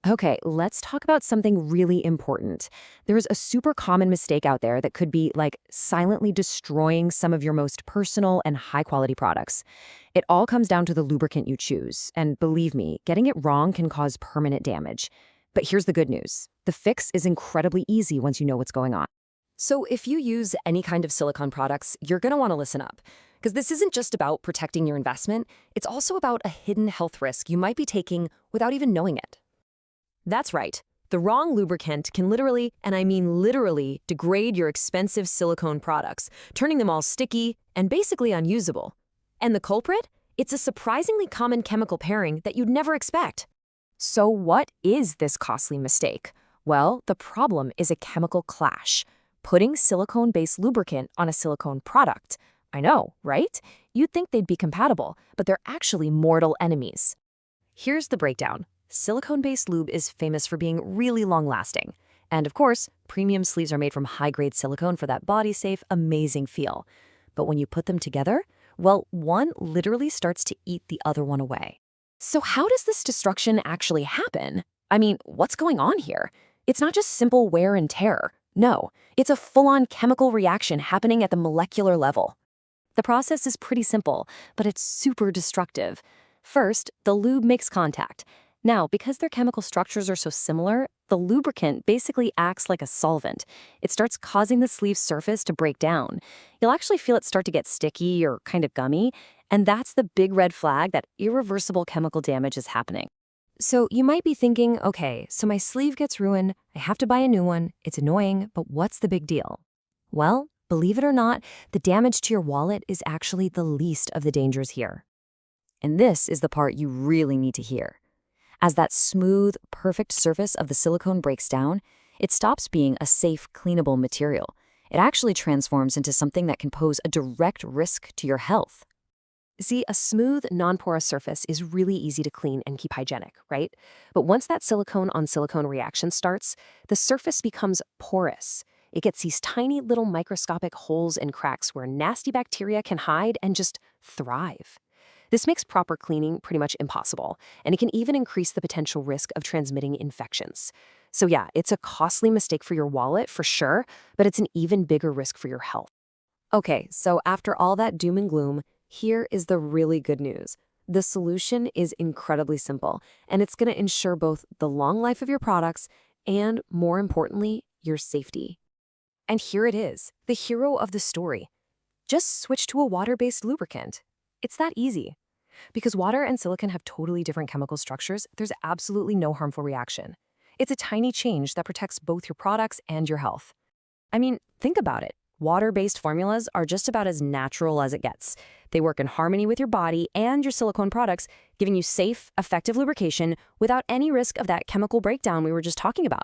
Okay, let's talk about something really important. There's a super common mistake out there that could be like silently destroying some of your most personal and high quality products. It all comes down to the lubricant you choose. And believe me, getting it wrong can cause permanent damage. But here's the good news. The fix is incredibly easy once you know what's going on. So if you use any kind of silicone products, you're going to want to listen up. Because this isn't just about protecting your investment, it's also about a hidden health risk you might be taking without even knowing it. That's right. The wrong lubricant can literally, and I mean literally, degrade your expensive silicone products, turning them all sticky and basically unusable. And the culprit? It's a surprisingly common chemical pairing that you'd never expect. So what is this costly mistake? Well, the problem is a chemical clash. Putting silicone-based lubricant on a silicone product. I know, right? You'd think they'd be compatible, but they're actually mortal enemies. Here's the breakdown. Silicone-based lube is famous for being really long-lasting. And of course, premium sleeves are made from high-grade silicone for that body-safe, amazing feel. But when you put them together, well, one literally starts to eat the other one away. So how does this destruction actually happen? I mean, what's going on here? It's not just simple wear and tear. No, it's a full-on chemical reaction happening at the molecular level. The process is pretty simple, but it's super destructive. First, the lube makes contact. Now, because their chemical structures are so similar, the lubricant basically acts like a solvent. It starts causing the sleeve surface to break down. You'll actually feel it start to get sticky or kind of gummy, and that's the big red flag that irreversible chemical damage is happening. So you might be thinking, okay, so my sleeve gets ruined, I have to buy a new one, it's annoying, but what's the big deal? Well, believe it or not, the damage to your wallet is actually the least of the dangers here. And this is the part you really need to hear. As that smooth, perfect surface of the silicone breaks down, it stops being a safe, cleanable material. It actually transforms into something that can pose a direct risk to your health. See, a smooth, non-porous surface is really easy to clean and keep hygienic, right? But once that silicone-on-silicone reaction starts, the surface becomes porous. It gets these tiny little microscopic holes and cracks where nasty bacteria can hide and just thrive. This makes proper cleaning pretty much impossible, and it can even increase the potential risk of transmitting infections. So yeah, it's a costly mistake for your wallet, for sure, but it's an even bigger risk for your health. Okay, so after all that doom and gloom, here is the really good news. The solution is incredibly simple, and it's going to ensure both the long life of your products and, more importantly, your safety. And here it is, the hero of the story. Just switch to a water-based lubricant. It's that easy. Because water and silicone have totally different chemical structures, there's absolutely no harmful reaction. It's a tiny change that protects both your products and your health. I mean, think about it. Water-based formulas are just about as natural as it gets. They work in harmony with your body and your silicone products, giving you safe, effective lubrication without any risk of that chemical breakdown we were just talking about.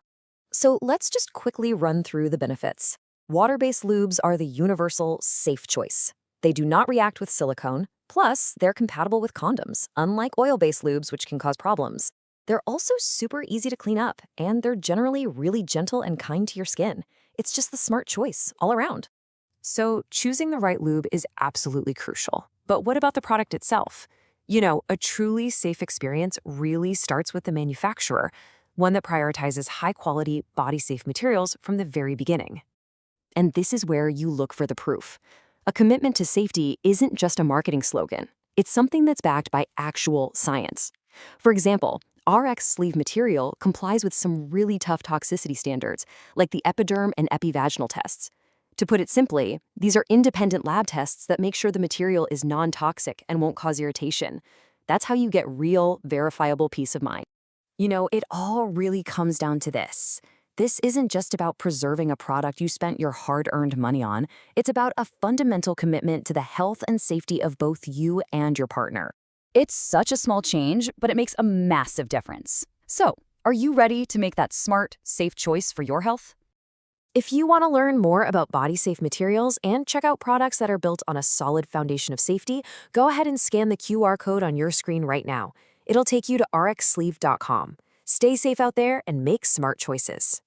So let's just quickly run through the benefits. Water-based lubes are the universal, safe choice. They do not react with silicone. Plus, they're compatible with condoms, unlike oil-based lubes, which can cause problems. They're also super easy to clean up, and they're generally really gentle and kind to your skin. It's just the smart choice all around. So choosing the right lube is absolutely crucial. But what about the product itself? You know, a truly safe experience really starts with the manufacturer, one that prioritizes high-quality, body-safe materials from the very beginning. And this is where you look for the proof. A commitment to safety isn't just a marketing slogan. It's something that's backed by actual science. For example, RX sleeve material complies with some really tough toxicity standards, like the epiderm and epivaginal tests. To put it simply, these are independent lab tests that make sure the material is non-toxic and won't cause irritation. That's how you get real, verifiable peace of mind. You know, it all really comes down to this. This isn't just about preserving a product you spent your hard-earned money on. It's about a fundamental commitment to the health and safety of both you and your partner. It's such a small change, but it makes a massive difference. So, are you ready to make that smart, safe choice for your health? If you want to learn more about body-safe materials and check out products that are built on a solid foundation of safety, go ahead and scan the QR code on your screen right now. It'll take you to rxsleeve.com. Stay safe out there and make smart choices.